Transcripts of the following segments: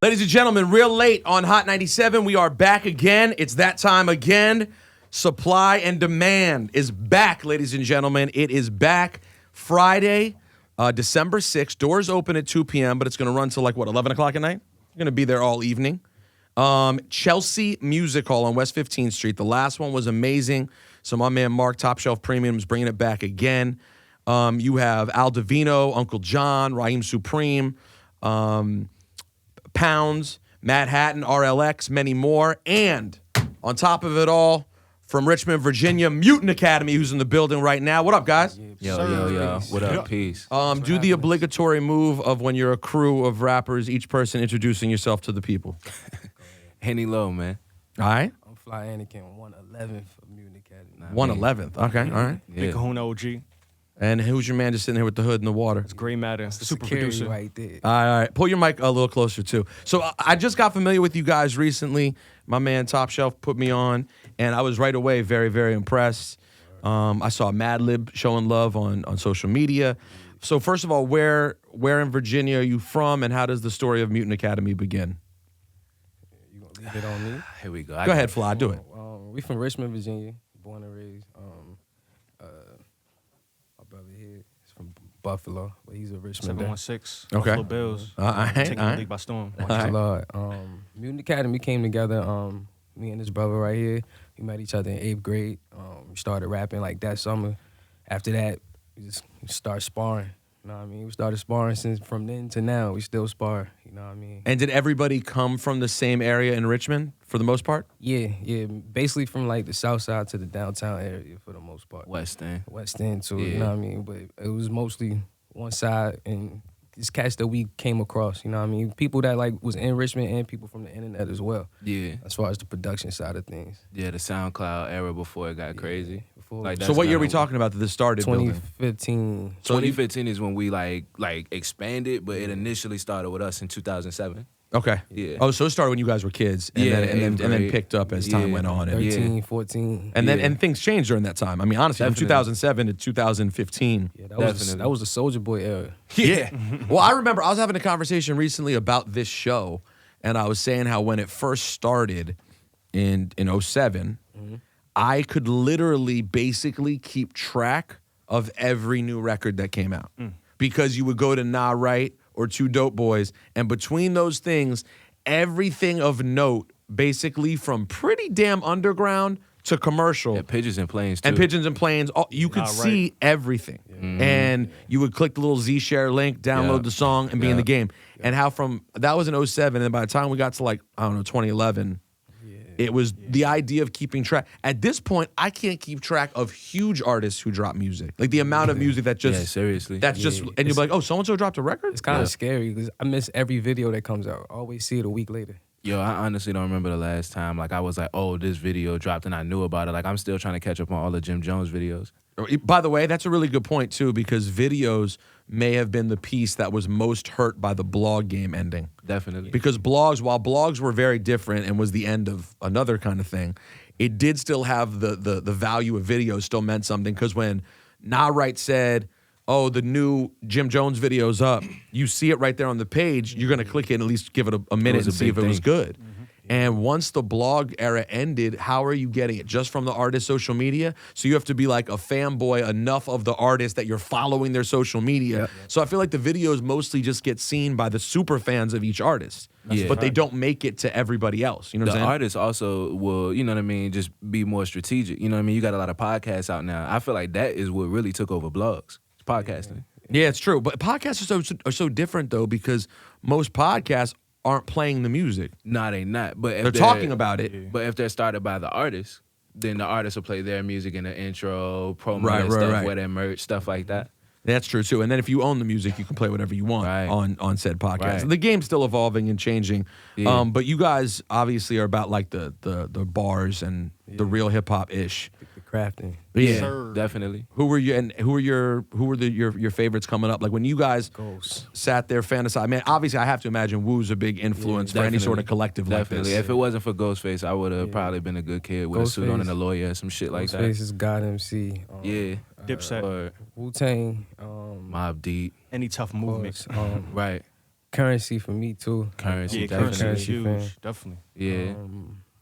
Ladies and gentlemen, real late on Hot 97. We are back again. It's that time again. Supply and demand is back, ladies and gentlemen. It is back Friday, December 6th. Doors open at 2 p.m., but it's going to run till 11 o'clock at night? You're going to be there all evening. Chelsea Music Hall on West 15th Street. The last one was amazing. So my man Mark, Top Shelf Premium, is bringing it back again. You have Al Divino, Uncle John, Raheem Supreme, Pounds, Matt Hatton, RLX, many more. And on top of it all, from Richmond, Virginia, Mutant Academy, who's in the building right now. What up, guys? Yo. What up? Peace. Do the obligatory move of when you're a crew of rappers, each person introducing yourself to the people. Henny Low, man. All right. I'm Fly Anakin, 111th of Mutant Academy. 111th. Okay, all right. Yeah. Big Kahuna OG. And who's your man just sitting here with the hood in the water? It's Gray Matter. That's the Super security producer. right there. All right. Pull your mic a little closer, too. So I just got familiar with you guys recently. My man Top Shelf put me on, and I was right away very, very impressed. I saw Madlib showing love on social media. So first of all, where in Virginia are you from, and how does the story of Mutant Academy begin? You gonna leave it on me? Here we go. Go ahead, Fly. Do it. We from Richmond, Virginia, born and raised. My brother here is from Buffalo, but he's a Richmond. 716. Okay. Buffalo Bills. All right, Taking all the right. league by storm. Lord. Mutant Academy came together. Me and this brother right here, we met each other in 8th grade. We started rapping like that summer. After that, we just started sparring. You know what I mean? We started sparring since from then to now. We still spar. You know what I mean? And did everybody come from the same area in Richmond for the most part? Yeah. Basically from the south side to the downtown area for the most part. West End. West End too, Yeah. you know what I mean? But it was mostly one side and these cats that we came across, you know what I mean? People that was in Richmond and people from the internet as well. Yeah. As far as the production side of things. Yeah, the SoundCloud era before it got crazy. Like, So what year are we talking about that this started building? 2015. So 2015 is when we like expanded, but it initially started with us in 2007. Okay. Yeah. Oh, so it started when you guys were kids, and Yeah, and then grade. picked up as time Yeah. went on, and 13, 14. and then Yeah. and things changed during that time. I mean, honestly, Definitely. from 2007 to 2015. Yeah, Definitely. that was the Soulja Boy era. Yeah. Well, I remember I was having a conversation recently about this show, and I was saying how when it first started in 07, I could literally basically keep track of every new record that came out because you would go to Nah Right or Two Dope Boys, and between those things, everything of note, basically from pretty damn underground to commercial. Yeah, Pigeons and Planes too. And Pigeons and Planes, you could see everything. And you would click the little Z-Share link, download Yeah. the song, and be in the game. And how that was in 07, and by the time we got to 2011, it was the idea of keeping track. At this point, I can't keep track of huge artists who drop music. Like the amount of music that just... Yeah, seriously. That's just... And you'll be like, oh, so-and-so dropped a record? It's kind of scary because I miss every video that comes out. I always see it a week later. Yo, I honestly don't remember the last time I was like, oh, this video dropped and I knew about it. I'm still trying to catch up on all the Jim Jones videos. By the way, that's a really good point, too, because videos may have been the piece that was most hurt by the blog game ending. Definitely. Because while blogs were very different and was the end of another kind of thing, it did still have the value of videos still meant something. Because when Nah Right said, oh, the new Jim Jones video's up, you see it right there on the page, you're going to click it and at least give it a minute and see if it was good. And once the blog era ended, how are you getting it? Just from the artist's social media? So you have to be like a fanboy enough of the artist that you're following their social media. So I feel like the videos mostly just get seen by the super fans of each artist. But they don't make it to everybody else. You know what I'm The saying? artists also will, you know what I mean, just be more strategic. You know what I mean? You got a lot of podcasts out now. I feel like that is what really took over blogs. It's podcasting. Yeah, it's true. But podcasts are so different, though, because most podcasts aren't playing the music. No, they not. But if They're talking about it. But if they're started by the artist, then the artist will play their music in the intro, promo Right, and right, stuff, right. wear their merch, stuff like that. That's true, too. And then if you own the music, you can play whatever you want on said podcast. Right. The game's still evolving and changing. Yeah. But you guys obviously are about like the bars and the real hip-hop-ish. The crafting. Yeah. Sir. Definitely. Who were your favorites coming up? Like when you guys Ghost. sat there fantasizing, man, obviously I have to imagine Wu's a big influence for any sort of collective Definitely. like this. If it wasn't for Ghostface, I would have probably been a good kid with a suit on and a lawyer or some shit like that. Ghostface is God MC. Yeah. Dipset. Or Wu-Tang. Mob Deep. Any tough of movement. course, Right. Currency for me too. Currency. Yeah, definitely. currency is Currency fan. huge. Definitely. Yeah.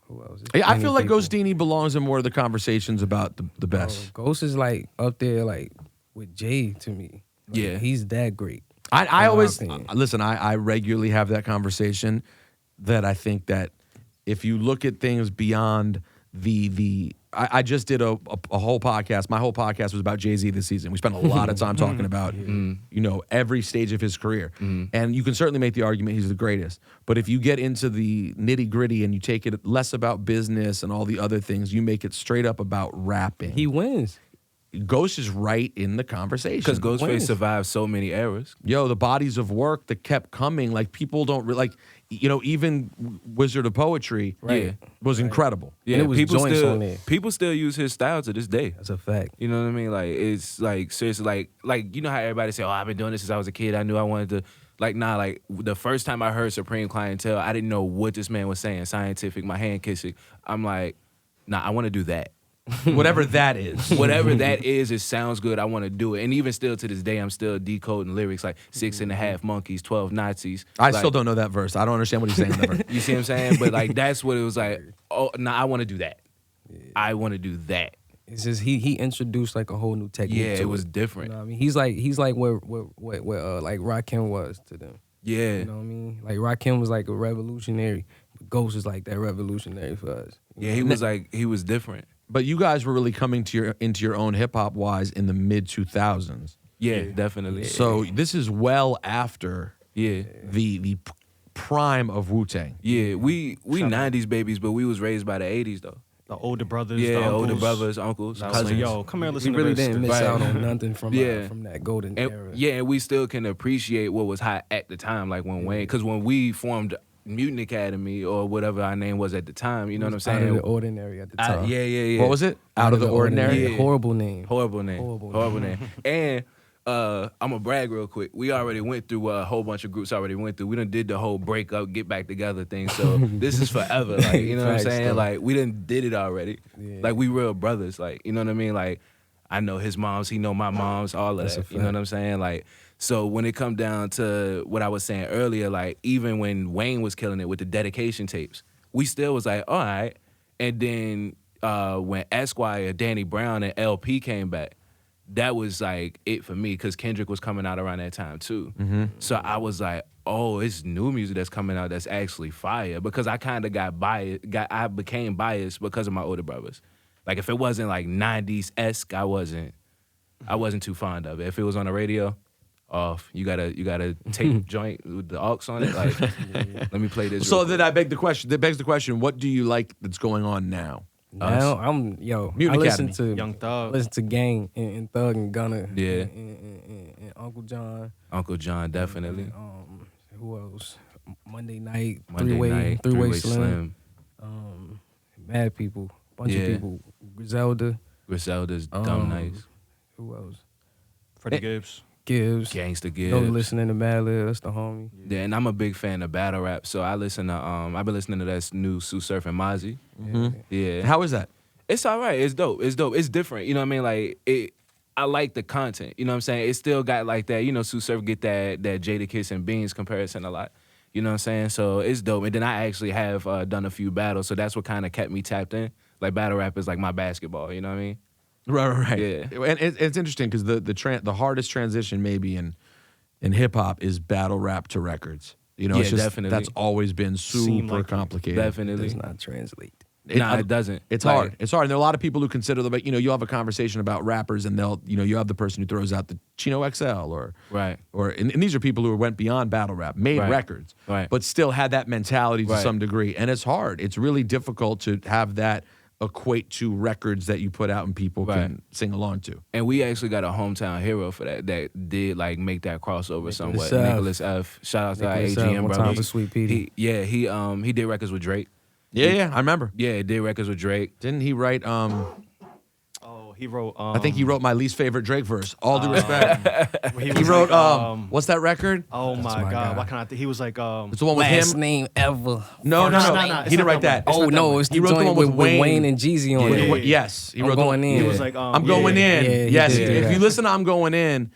Who else? I Many feel like people. Ghostini belongs in more of the conversations about the best. Ghost is like up there, like with Jay to me. Like, Yeah. he's that great. I in my always opinion. listen. I regularly have that conversation. That I think that if you look at things beyond I just did a whole podcast. My whole podcast was about Jay-Z this season. We spent a lot of time talking about every stage of his career, and you can certainly make the argument he's the greatest. But if you get into the nitty gritty and you take it less about business and all the other things, you make it straight up about rapping. He wins. Ghost is right in the conversation. Because Ghostface Wins. survived so many eras. The bodies of work that kept coming, like people don't like, even Wizard of Poetry Right. was incredible. Yeah, And it was people joints still on there. people still use his style to this day. That's a fact. You know what I mean? Like it's like seriously, like you know how everybody say, "Oh, I've been doing this since I was a kid. I knew I wanted to." Like like the first time I heard Supreme Clientele, I didn't know what this man was saying. Scientific, my hand kissing. I'm like, nah, I want to do that. Whatever that is. Whatever that is, it sounds good. I want to do it. And even still to this day, I'm still decoding lyrics like 6.5 monkeys, 12 Nazis. I Like, still don't know that verse. I don't understand what he's saying in that verse. You see what I'm saying? But like that's what it was like. Oh, nah, I want to do that. I want to do that. It's just he introduced like a whole new technique. Yeah, to it was different. You know what I mean? He's like where like Rakim was to them. Yeah. You know what I mean? Like Rakim was like a revolutionary. Ghost is like that revolutionary for us. Yeah, he was different. But you guys were really coming to into your own hip hop wise in the mid 2000s. Yeah, definitely. So this is well after Yeah. the prime of Wu-Tang. Yeah, we 90s babies, but we was raised by the 80s though. The older brothers, Yeah, the uncles. older brothers, uncles, I was like, cousins. yo, come here, We listen really to this. didn't miss Right. out on nothing from Yeah. from that golden And, era. yeah, and we still can appreciate what was hot at the time, like when Wayne, because when we formed Mutant Academy or whatever our name was at the time, you know what I'm Out saying? of the ordinary at the time. Yeah. What was it? Out of the ordinary? Yeah. Horrible name. Horrible name. Horrible name. And I'm gonna brag real quick. We already went through a whole bunch of groups. Already went through. We done did the whole breakup, get back together thing. So this is forever. Like you know what I'm Facts, saying? though. Like we done did it already. Yeah. Like we real brothers. Like you know what I mean? Like I know his moms. He know my moms. All of That's that. a You know fact. what I'm saying? Like so when it come down to what I was saying earlier, like even when Wayne was killing it with the dedication tapes, we still was like, all right. And then when Esquire, Danny Brown, and LP came back, that was like it for me because Kendrick was coming out around that time too. So I was like, oh, it's new music that's coming out that's actually fire because I kind of got biased. I became biased because of my older brothers. Like if it wasn't like 90s-esque, I wasn't too fond of it. If it was on the radio, off. You gotta tape joint with the aux on it. Like, let me play this. So real then quick. I beg the question. That begs the question: what do you like that's going on now? Now I Mutant listen Academy. to Young Thug. listen to Gang and Thug and Gunna. Yeah. And Uncle John. Uncle John definitely. Who else? Monday Night. Monday Night, Three-way Slim. Mad people. Bunch Yeah. of people. Griselda. Griselda's dumb nice. Who else? Freddie Gibbs. Gibbs. Gangsta You know, Gibbs. listening to Mad Lib. That's the homie. Yeah, and I'm a big fan of battle rap, so I listen to I've been listening to that new Sue Surf and Mozzie. Yeah. How is that? It's all right. It's dope. It's dope. It's different. You know what I mean? Like I like the content. You know what I'm saying? It still got like that. You know, Sue Surf get that Jadakiss and Beans comparison a lot. You know what I'm saying? So it's dope. And then I actually have done a few battles, so that's what kind of kept me tapped in. Like battle rap is like my basketball. You know what I mean? Right. Yeah. And it's interesting because the hardest transition maybe in hip hop is battle rap to records. You know, Yeah, it's just, definitely. that's always been Seem super like it. complicated. It Definitely. does not translate. It doesn't. It's Like, hard. It's hard. And there are a lot of people who consider them, you'll have a conversation about rappers and you have the person who throws out the Chino XL Right. and these are people who went beyond battle rap, made Right. records, Right. but still had that mentality to Right. some degree. And it's hard. It's really difficult to have that equate to records that you put out and people Right. can sing along to. And we actually got a hometown hero for that did like make that crossover somewhat. F. Nicholas F. Shout out to our Nicholas F. AGM One time brothers. for Sweet Petey. He did records with Drake. Yeah, I remember. Yeah, did records with Drake. Didn't he write Oh, He wrote. I think he wrote my least favorite Drake verse. All due respect. He He wrote what's that record? Oh my my God! guy. Why can't I? He was like It's the one with Last him. name ever. No. It's He not didn't write that that. one. Oh no, it's He the wrote the joint one with with Wayne. Wayne and Jeezy on Yeah. it. Yes, he I'm wrote going the, in. He was like, I'm going in. Yeah, he Yes, did if that. you listen to I'm going in,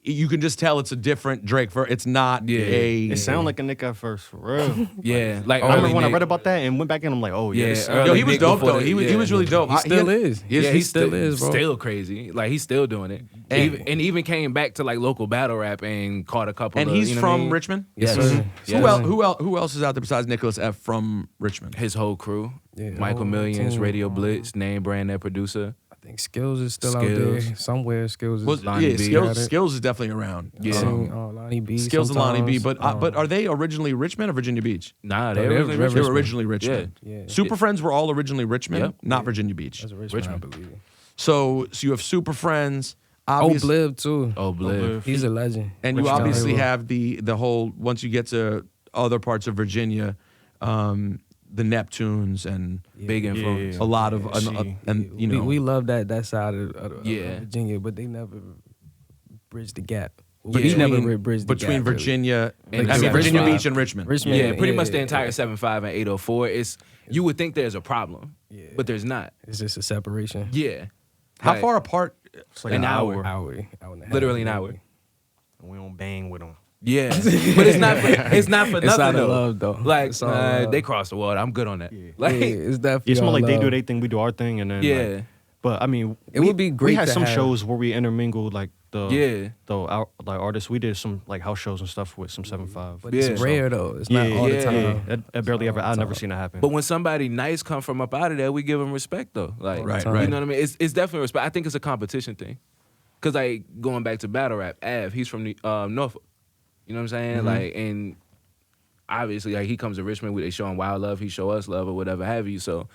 you can just tell it's a different Drake verse. It's not Yeah. a. it sounded like a nigga at first for real. Yeah, like I remember early when I Nick. read about that and went back in. I'm like, oh yeah, Yeah, this early Yo, he was Nick dope before though. the- He yeah. was really dope. He still is. Yeah, he still is, bro. Still crazy. Like he's still doing it. And- Even came back to like local battle rap and caught a couple. And of, he's you know what I from mean? Richmond. Yes, Yes. sir. Mhm. Who else is out there besides Nicholas F from Richmond? His whole crew. Yeah, the Michael whole Millions, team. Radio Blitz, Name Brand, that producer. I think Skills is still out Skills. there somewhere. Skills is Well, Lonnie yeah, B. Skills is definitely around. Yeah. Lonnie B. Skills and Lonnie B. sometimes. But are they originally Richmond or Virginia Beach? Nah, No, they they're were Richmond. They were originally Richmond. Yeah. Super Friends were all originally Richmond, Yep. not Virginia Beach. That's a Richmond, Richmond. I believe. So you have Super Friends, Oh, obvious, Blib too. Oh, Bliv. He's a legend. and you Richmond obviously hero. have the whole. Once you get to other parts of Virginia, the Neptunes and Big influence. a lot of and you know we love that side of Yeah. Virginia, but they never bridged the gap. Yeah. We never between, bridged the between gap, really. Virginia, And I mean Richmond. Virginia Beach and Richmond. Richmond, Yeah, pretty much the yeah, entire yeah. 75 and 804. It's you would think there's a problem, Yeah. but there's not. It's just a separation. Yeah. How Like, far apart? It's like An an hour. Hour and a half. Literally an hour. And we don't bang with them. Yeah, but it's not. It's not for It's nothing out of though. love, though. Like It's all love. they crossed the water. I'm good on that. Yeah. Like Yeah, it's definitely. It's more all like they love. do their thing, we do our thing, and then yeah, like, but I mean, It would be great We had to some have- shows where we intermingled like Yeah. like artists. We did some like house shows and stuff with some 7-5. But Yeah. it's rare though. It's Yeah, not all yeah. the time. That barely ever. I've never time. seen that happen. But when somebody nice come from up out of there, we give them respect though. Like Right, You right. know what I mean? It's definitely respect. I think it's a competition thing. Cause like going back to battle rap, Av, he's from Norfolk. You know what I'm saying? Like and obviously like he comes to Richmond, they show him wild love, he show us love or whatever have you. So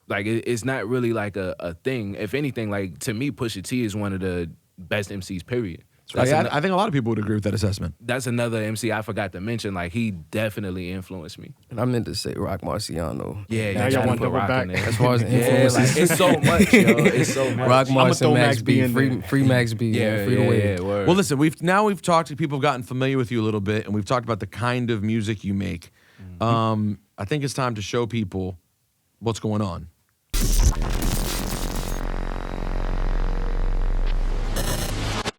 like it's not really like a thing. If anything, like to me, Pusha T is one of the best MCs. Period. That's, I think a lot of people would agree with that assessment. that's another MC I forgot to mention. Like he definitely influenced me. And I meant to say Rock Marciano. Yeah, Now you y'all gotta want put double Rock back? in there. As far as Yeah, influences, like, it's so much, yo. It's so much. Rock I'ma Marciano, throw Max Max B B, in there. free Max B, Yeah, free to win. yeah, word. Well, listen, we've talked to people, have gotten familiar with you a little bit, and we've talked about the kind of music you make. I think it's time to show people what's going on.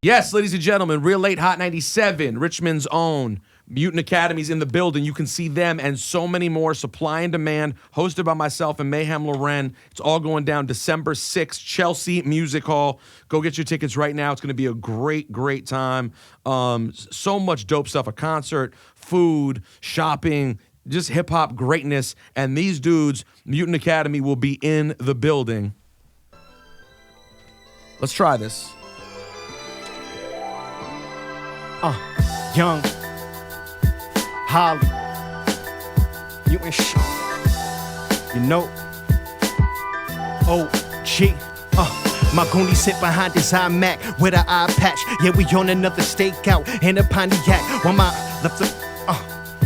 Yes, ladies and gentlemen, Real Late Hot 97, Richmond's own Mutant Academy's in the building. You can see them and so many more. Supply and Demand, hosted by myself and Mayhem Loren. It's all going down December 6th, Chelsea Music Hall. Go get your tickets right now. It's going to be a great, great time. So much dope stuff, a concert, food, shopping, just hip-hop greatness. And these dudes, Mutant Academy, will be in the building. Let's try this. Young, Holly, you and shit. You know, OG. My Goonie sit behind his iMac with an eye patch. Yeah, we on another stakeout in a Pontiac. While my left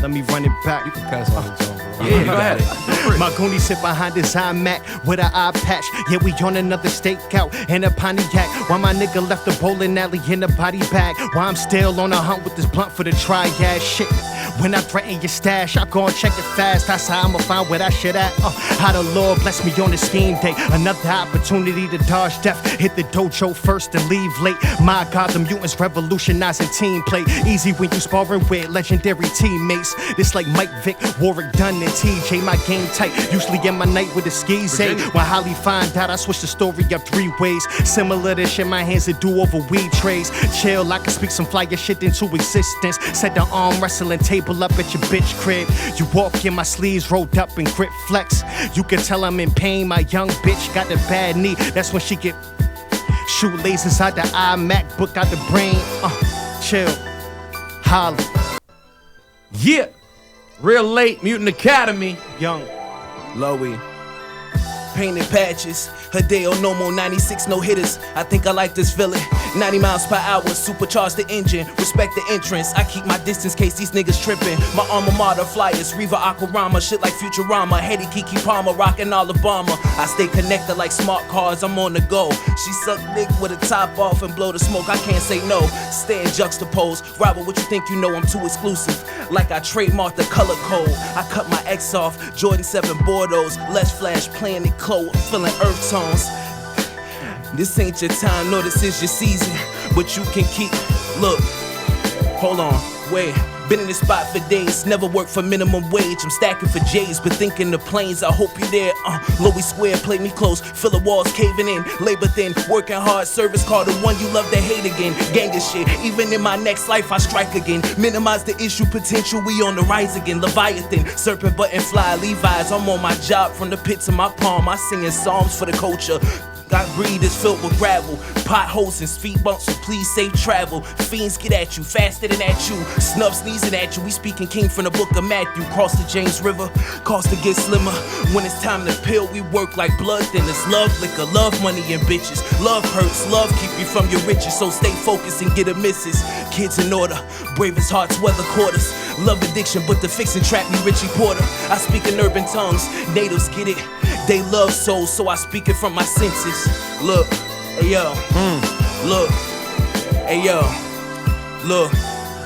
let me run it back. You can pass on the joke, bro. Yeah, go ahead. My Goonie sit behind his iMac with an eye patch. Yeah, we on another stakeout in a Pontiac. While my nigga left the bowling alley in a body bag. While I'm still on a hunt with this blunt for the triad shit. When I threaten your stash, I go and check it fast. That's how I'ma find where that shit at. How the Lord bless me on the scheme day. Another opportunity to dodge death. Hit the dojo first and leave late. My God, the mutants revolutionizing team play. Easy when you sparring with legendary teammates. This like Mike Vick, Warwick Dunn, and TJ. My game tight, usually in my night with the skis. Hey, when Holly find out, I switch the story up 3 ways. Similar to shit my hands to do over weed trays. Chill, I can speak some flyer shit into existence. Set the arm wrestling table up at your bitch crib. You walk in my sleeves rolled up in grip flex. You can tell I'm in pain. My young bitch got the bad knee. That's when she get shoelaces out the iMac, book out the brain. Chill, Holly, Yeah. Real Late, Mutant Academy. young. Lowy. Painted patches. Hideo no more 96 no hitters. I think I like this feeling. 90 miles per hour, supercharge the engine, respect the entrance. I keep my distance case these niggas tripping. My alma mater flyers, Riva Aquarama, shit like Futurama. Heady Kiki Palmer, rockin' Alabama. I stay connected like smart cars, I'm on the go. She suck dick with a top off and blow the smoke, I can't say no. Stay in juxtapose, Robert, what you think you know, I'm too exclusive. Like I trademarked the color code. I cut my X off, Jordan 7 Bordeaux. Less flash, playing it cold, feeling earth tones. This ain't your time, no, this is your season. But you can keep, look, hold on, wait. Been in this spot for days, never worked for minimum wage. I'm stacking for J's, but thinking the planes, I hope you there. Louis Square, play me close, fill the walls caving in. Labor thin, working hard, service call, the one you love to hate again. Gang of shit, even in my next life I strike again. Minimize the issue, potential, we on the rise again. Leviathan, serpent button fly, Levi's, I'm on my job from the pit to my palm. I singing psalms for the culture. I breathe is filled with gravel, potholes and speed bumps, so please safe travel. Fiends get at you, faster than at you. Snub sneezing at you, we speaking king from the book of Matthew. Cross the James River, cost to get slimmer. When it's time to pill, we work like blood thinners. Love liquor, love money and bitches. Love hurts, love keep you from your riches. So stay focused and get a missus. Kids in order, bravest hearts, weather quarters. Love addiction, but the fixin' trap me Richie Porter. I speak in urban tongues, natives get it. They love souls, so I speak it from my senses. Look, hey yo, look, hey yo, look.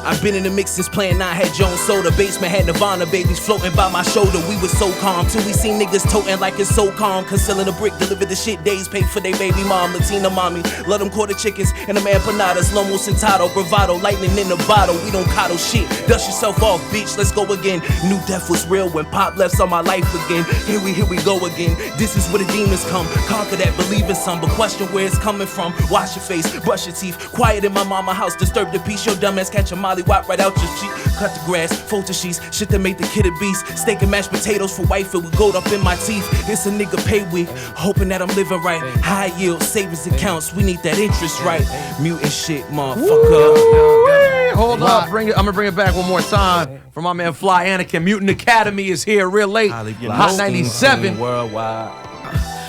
I've been in the mix since playing 9 had Jones Soda. Basement had Nirvana babies floating by my shoulder. We was so calm till we seen niggas toting like it's so calm. Concealing a brick, delivered the shit days, paid for they baby mom. Latina mommy, love them quarter chickens and them empanadas. Lomo sentado, bravado, lightning in the bottle. We don't coddle shit. Dust yourself off, bitch. Let's go again. Knew death was real when Pop left on my life again. Here we go again. This is where the demons come. Conquer that, believe in some, but question where it's coming from. Wash your face, brush your teeth. Quiet in my mama house, disturb the peace. Your dumb ass catch a molly, wop right out your cheek. Cut the grass, photo sheets, shit that make the kid a beast. Steak and mashed potatoes for wife with gold up in my teeth. It's a nigga pay week, hoping that I'm living right. High yield savings accounts, we need that interest right. Mutant shit, motherfucker. Hold up, I'm gonna bring it back one more time from my man Fly Anakin. Mutant Academy is here real late. Hot 97 worldwide.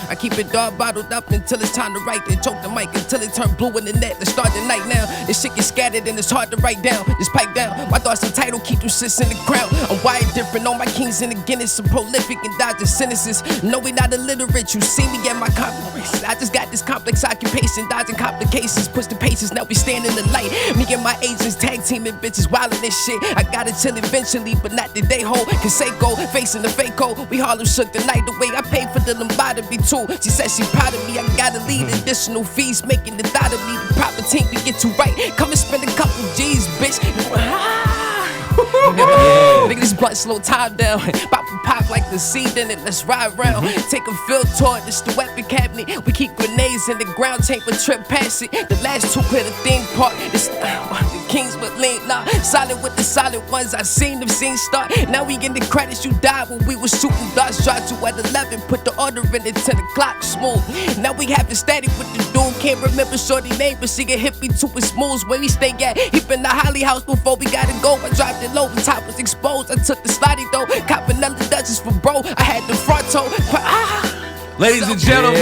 I keep it dark bottled up until it's time to write. Then choke the mic until it turn blue in the net. Let's start the night now. This shit gets scattered and it's hard to write down. Just pipe down. My thoughts and title keep them shits in the ground. I'm wired different. All my kings in the Guinness. I'm prolific and dodging sentences. No, we not illiterate. You see me at my complex. I just got this complex occupation. Dodging complications. Push the paces. Now we stand in the light. Me and my agents tag teaming bitches. Wildin' this shit. I gotta chill eventually, but not today, ho. Conseco, facing the fake-o. We Harlem shook the night away. I paid for the Lombardary too. She said she proud of me, I gotta lead additional fees, making the thought of me the proper team to get you right. Come and spend a couple G's, bitch. Nigga, this blunt slow time down. Pop like the seed in it, let's ride around. Take a field tour, this the weapon cabinet. We keep grenades in the ground tank with trip past it. The last two clear the theme park. This the kings with lean, nah. Solid with the solid ones, I seen them scenes start. Now we get the credits, you died when we was shooting darts. Dropped you at 11, put the order in it till the clock smooth. Now we having static with the dude. Can't remember shorty name, but she get hit me to his moves. Where we stay at, he been the Holly house before we gotta go. I dropped it low, the top was exposed. I took the sliding though, cop another Dutchess for bro. I had the front toe. Ladies and gentlemen,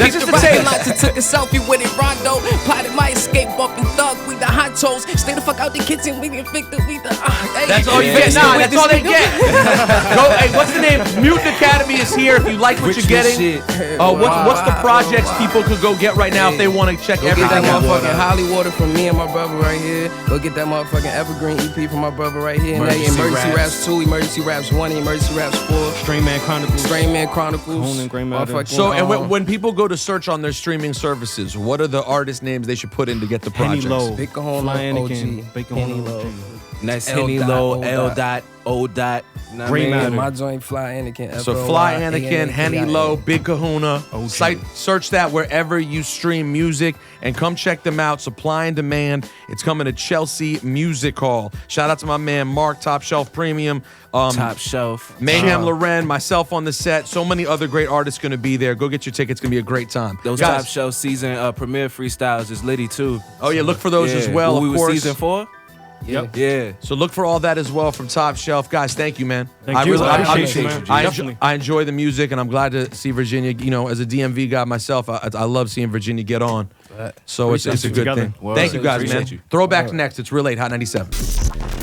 that's just a taste. Took a selfie with it, Rondo. Plotted my escape, bumping thug. We the honchos. Stay the fuck out the kitchen. We didn't think that we the. That's all you get. Nah, that's all they get. Go. Hey, what's the name? Mutant Academy is here. If you like what you're getting, what's the projects people could go get right now if they want to check everything out? Get that out? motherfucking Holly Water from me and my brother right here. Go get that motherfucking Evergreen EP from my brother right here. Emergency Raps 2, Emergency Raps 1, Emergency Raps 4. Strain Man Chronicles. Strain Man Chronicles. So, and when people go to search on their streaming services, what are the artist names they should put in to get the projects? Henny Low, Big Kahuna, Fly Anakin, OG, Big Henny Kahuna, Low. Nice Henny Low, L dot, O dot. Gray Matter. My joint Fly Anakin. So Fly Anakin, Henny Low, Big Kahuna. Okay. Search that wherever you stream music and come check them out. Supply and demand. It's coming to Chelsea Music Hall. Shout out to my man Mark, Top Shelf Premium. Top Shelf. Mayhem Loren, myself on the set. So many other great artists going to be there. Go get your tickets. It's going to be a great time. Those Guys, Top Shelf season premiere freestyles is litty too. Oh yeah, look for those as well. We of were course. season 4. Yeah. Yeah. So look for all that as well from Top Shelf. Guys, thank you, man. Thank you. I appreciate appreciate you, you, man. man. Definitely. I enjoy the music, and I'm glad to see Virginia. You know, as a DMV guy myself, I love seeing Virginia get on. So it's a Appreciate good you. thing. Word. Thank you guys, Appreciate man. you. Throwback next. It's Real 8 Hot 97.